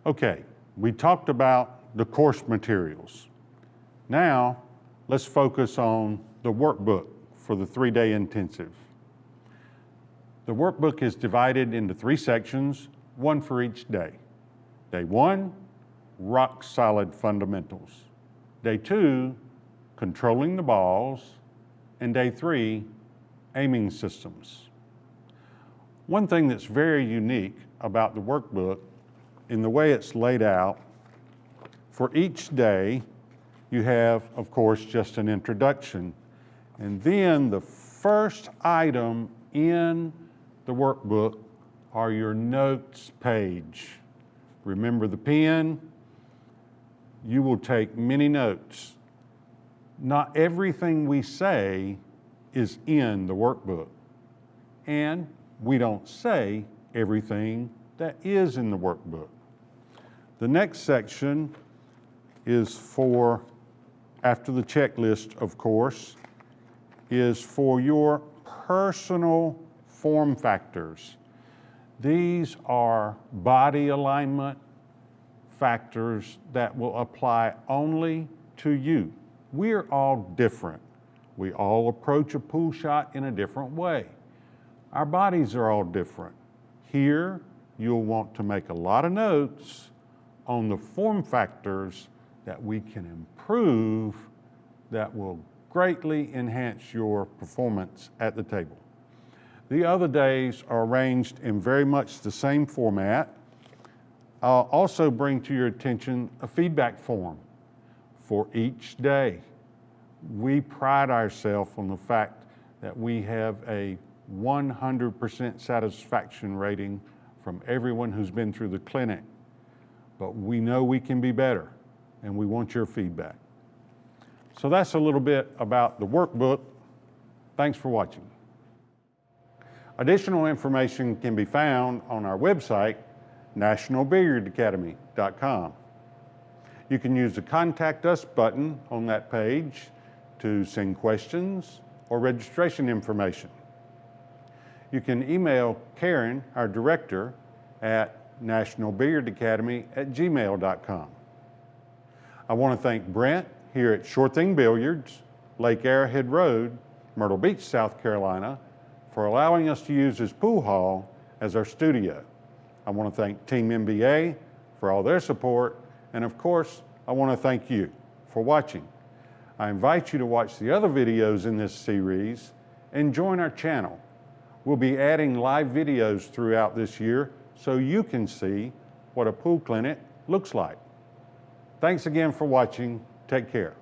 Okay, we talked about the course materials. Now, let's focus on the workbook for the 3-day intensive. The workbook is divided into 3 sections, one for each day. Day 1, rock solid fundamentals. Day 2, controlling the balls. And day 3, aiming systems. One thing that's very unique about the workbook in the way it's laid out, for each day you have, of course, just an introduction. And then the first item in the workbook are your notes page. Remember the pen? You will take many notes. Not everything we say is in the workbook, and we don't say everything that is in the workbook. The next section is for, after the checklist, of course, is for your personal form factors. These are body alignment factors that will apply only to you. We're all different. We all approach a pool shot in a different way. Our bodies are all different. Here, you'll want to make a lot of notes on the form factors that we can improve that will greatly enhance your performance at the table. The other days are arranged in very much the same format. I'll also bring to your attention a feedback form for each day. We pride ourselves on the fact that we have a 100% satisfaction rating from everyone who's been through the clinic. But we know we can be better, and we want your feedback. So that's a little bit about the workbook. Thanks for watching. Additional information can be found on our website, nationalbilliardacademy.com. You can use the Contact Us button on that page to send questions or registration information. You can email Karen, our director, at nationalbilliardacademy@gmail.com. I want to thank Brent here at Sure Thing Billiards, Lake Arrowhead Road, Myrtle Beach, South Carolina, for allowing us to use his pool hall as our studio. I want to thank Team MBA for all their support, and of course, I want to thank you for watching. I invite you to watch the other videos in this series and join our channel. We'll be adding live videos throughout this year so you can see what a pool clinic looks like. Thanks again for watching. Take care.